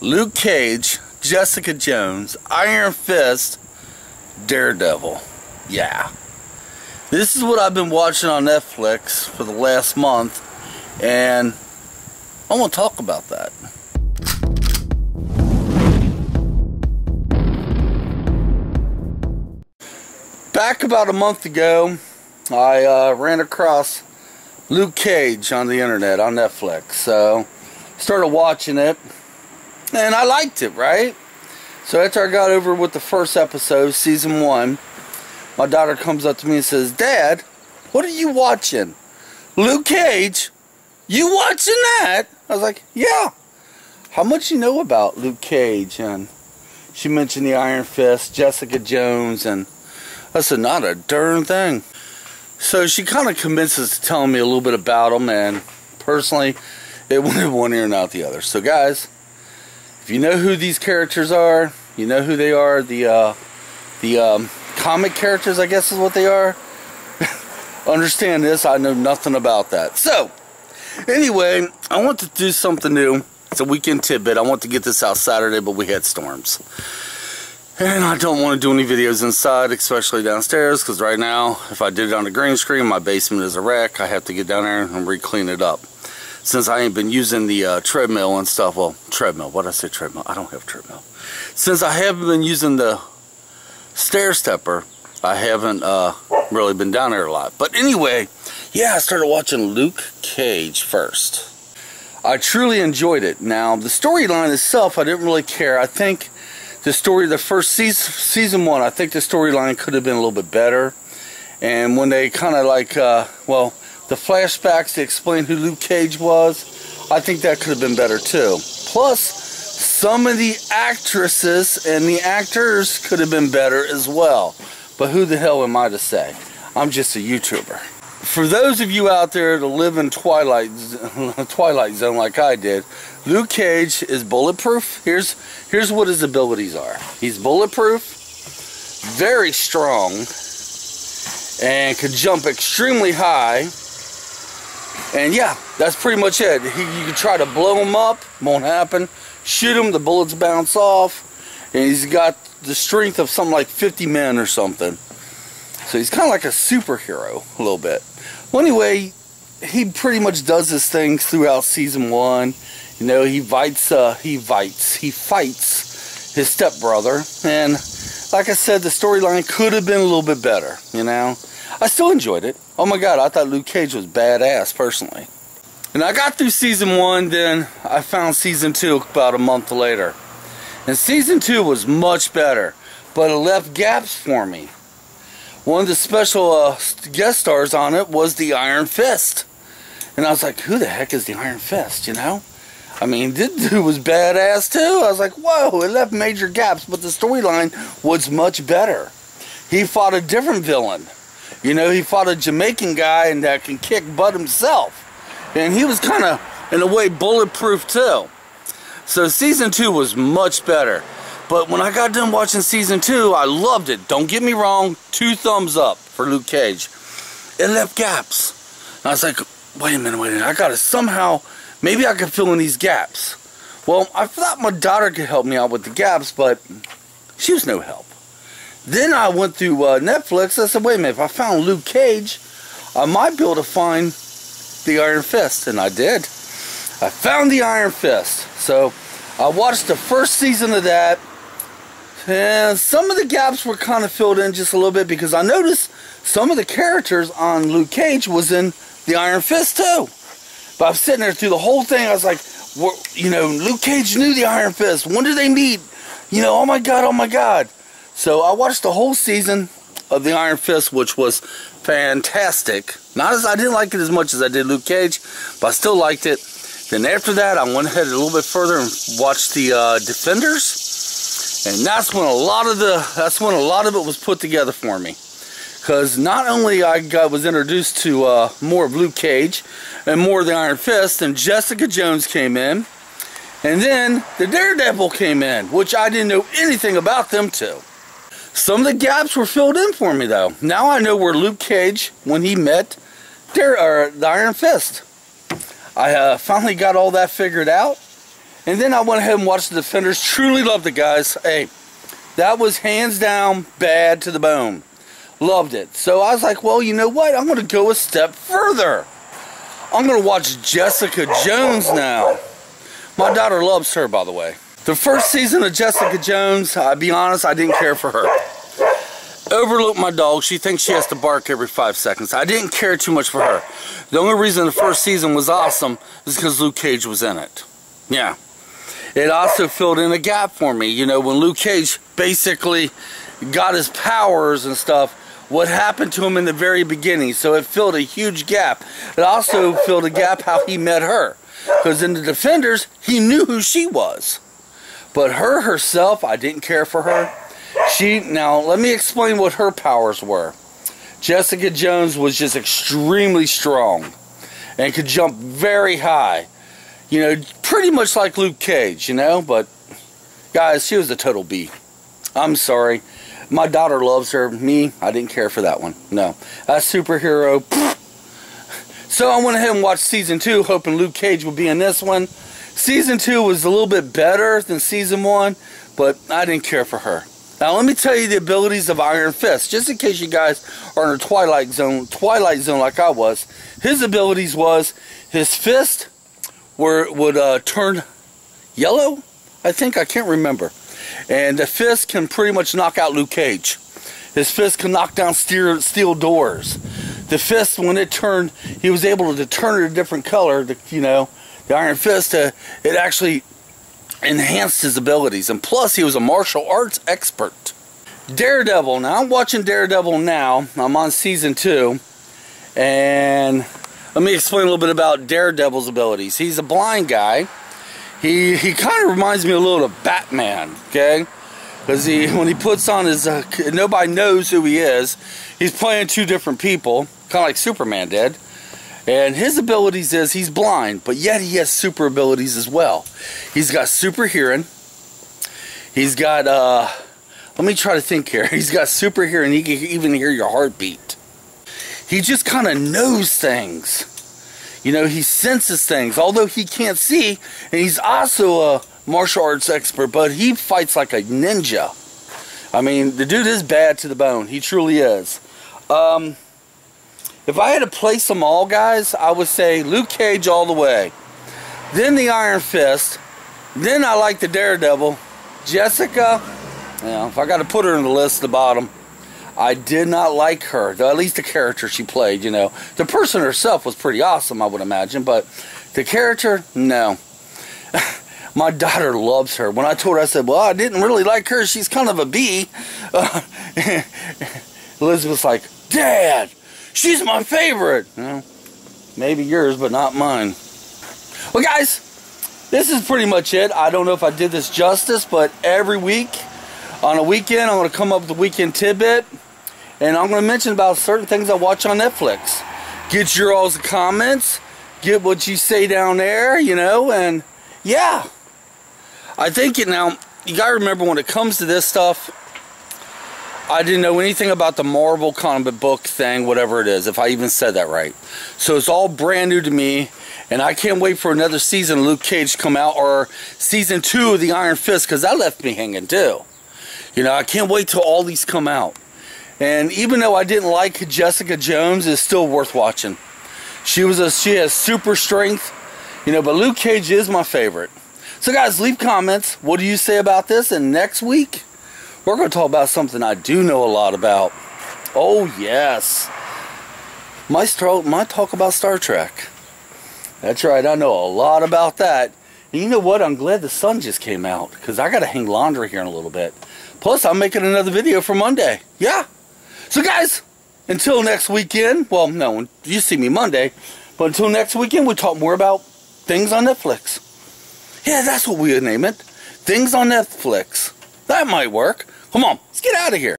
Luke Cage, Jessica Jones, Iron Fist, Daredevil. Yeah. This is what I've been watching on Netflix for the last month, and I want to talk about that. Back about a month ago, I ran across Luke Cage on the internet, on Netflix. So, started watching it, and I liked it, right? So after I got over with the first episode, season 1, my daughter comes up to me and says, "Dad, what are you watching? Luke Cage? You watching that?" I was like, "Yeah. How much you know about Luke Cage?" And she mentioned the Iron Fist, Jessica Jones, and I said, "Not a darn thing." So she kind of convinces to telling me a little bit about them, and personally, it went in one ear and out the other. So guys, if you know who these characters are, you know who they are, the comic characters, I guess is what they are. Understand this, I know nothing about that. So, anyway, I want to do something new. It's a weekend tidbit. I want to get this out Saturday, but we had storms. And I don't want to do any videos inside, especially downstairs, because right now, if I did it on the green screen, my basement is a wreck. I have to get down there and re-clean it up. Since I ain't been using the treadmill and stuff, well, treadmill, what did I say treadmill? I don't have a treadmill. Since I haven't been using the stair stepper, I haven't really been down there a lot. But anyway, yeah, I started watching Luke Cage first. I truly enjoyed it. Now, the storyline itself, I didn't really care. I think the story, the first season 1, I think the storyline could have been a little bit better. And when they kind of like, well, the flashbacks to explain who Luke Cage was, I think that could have been better too. Plus, some of the actresses and the actors could have been better as well. But who the hell am I to say? I'm just a YouTuber. For those of you out there that live in Twilight Zone like I did, Luke Cage is bulletproof. Here's what his abilities are. He's bulletproof, very strong, and could jump extremely high. And yeah, that's pretty much it. You can try to blow him up, won't happen. Shoot him, the bullets bounce off. And he's got the strength of something like 50 men or something. So he's kind of like a superhero, a little bit. Well, anyway, he pretty much does his things throughout season 1. You know, he fights his stepbrother. And like I said, the storyline could have been a little bit better, you know. I still enjoyed it. Oh my God, I thought Luke Cage was badass, personally. And I got through season 1, then I found season 2 about a month later. And season 2 was much better, but it left gaps for me. One of the special guest stars on it was the Iron Fist. And I was like, who the heck is the Iron Fist, you know? I mean, this dude was badass too. I was like, whoa, it left major gaps, but the storyline was much better. He fought a different villain. You know, he fought a Jamaican guy and that can kick butt himself. And he was kind of, in a way, bulletproof too. So season 2 was much better. But when I got done watching season 2, I loved it. Don't get me wrong, 2 thumbs up for Luke Cage. It left gaps. And I was like, wait a minute, I gotta somehow, maybe I could fill in these gaps. Well, I thought my daughter could help me out with the gaps, but she was no help. Then I went through Netflix. I said, wait a minute, if I found Luke Cage, I might be able to find the Iron Fist. And I did. I found the Iron Fist. So I watched the first season of that. And some of the gaps were kind of filled in just a little bit because I noticed some of the characters on Luke Cage was in the Iron Fist too. But I was sitting there through the whole thing. I was like, you know, Luke Cage knew the Iron Fist. When did they meet? You know, oh my God, oh my God. So I watched the whole season of the Iron Fist, which was fantastic. I didn't like it as much as I did Luke Cage, but I still liked it. Then after that, I went ahead a little bit further and watched the Defenders. And that's when a lot of it was put together for me. Because not only I was introduced to more of Luke Cage and more of the Iron Fist, and Jessica Jones came in. And then the Daredevil came in, which I didn't know anything about them too. Some of the gaps were filled in for me though. Now I know where Luke Cage, when he met the Iron Fist. I finally got all that figured out. And then I went ahead and watched The Defenders. Truly loved it, guys. Hey, that was hands down bad to the bone. Loved it. So I was like, well, you know what? I'm going to go a step further. I'm going to watch Jessica Jones now. My daughter loves her, by the way. The first season of Jessica Jones, I'll be honest, I didn't care for her. Overlook my dog. She thinks she has to bark every 5 seconds. I didn't care too much for her. The only reason the first season was awesome is because Luke Cage was in it. Yeah. It also filled in a gap for me. You know, when Luke Cage basically got his powers and stuff, what happened to him in the very beginning. So it filled a huge gap. It also filled a gap how he met her. Because in The Defenders, he knew who she was. But her herself, I didn't care for her. Now, let me explain what her powers were. Jessica Jones was just extremely strong. And could jump very high. You know, pretty much like Luke Cage, you know. But, guys, she was a total B. I'm sorry. My daughter loves her. Me, I didn't care for that one. No. That superhero. Pfft. So I went ahead and watched Season 2, hoping Luke Cage would be in this one. Season 2 was a little bit better than Season 1, but I didn't care for her. Now let me tell you the abilities of Iron Fist, just in case you guys are in a Twilight Zone like I was. His abilities was, his fist would turn yellow, I think, I can't remember. And the fist can pretty much knock out Luke Cage. His fist can knock down steel doors. The fist, when it turned, he was able to turn it a different color. You know, the Iron Fist, it actually enhanced his abilities. And plus, he was a martial arts expert. Daredevil. Now, I'm watching Daredevil now. I'm on Season 2. And let me explain a little bit about Daredevil's abilities. He's a blind guy. He kind of reminds me a little of Batman, okay? Because when he puts on his, nobody knows who he is. He's playing two different people, kind of like Superman did. And his abilities is he's blind, but yet he has super abilities as well. He's got super hearing. He's got, let me try to think here. He's got super hearing. He can even hear your heartbeat. He just kind of knows things. You know, he senses things, although he can't see, and he's also a martial arts expert, but he fights like a ninja. I mean, the dude is bad to the bone. He truly is. If I had to place them all, guys, I would say Luke Cage all the way. Then the Iron Fist. Then I like the Daredevil. Jessica, you know, if I got to put her in the list at the bottom, I did not like her, at least the character she played, you know. The person herself was pretty awesome, I would imagine, but the character, no. My daughter loves her. When I told her, I said, well, I didn't really like her. She's kind of a B. Elizabeth's like, Dad, she's my favorite. Well, maybe yours, but not mine. Well, guys, this is pretty much it. I don't know if I did this justice, but every week, on a weekend, I'm going to come up with a weekend tidbit. And I'm going to mention about certain things I watch on Netflix. Get your all's comments. Get what you say down there, you know. And, yeah. I think now, you got to remember when it comes to this stuff, I didn't know anything about the Marvel comic book thing, whatever it is, if I even said that right. So it's all brand new to me. And I can't wait for another season of Luke Cage to come out. Or Season 2 of the Iron Fist, because that left me hanging too. You know, I can't wait till all these come out. And even though I didn't like Jessica Jones, it's still worth watching. She has super strength, you know, but Luke Cage is my favorite. So guys, leave comments. What do you say about this? And next week, we're going to talk about something I do know a lot about. Oh yes. My talk about Star Trek. That's right, I know a lot about that. And you know what? I'm glad the sun just came out, because I got to hang laundry here in a little bit. Plus, I'm making another video for Monday. Yeah. So, guys, until next weekend. Well, no, you see me Monday. But until next weekend, we'll talk more about things on Netflix. Yeah, that's what we would name it. Things on Netflix. That might work. Come on, let's get out of here.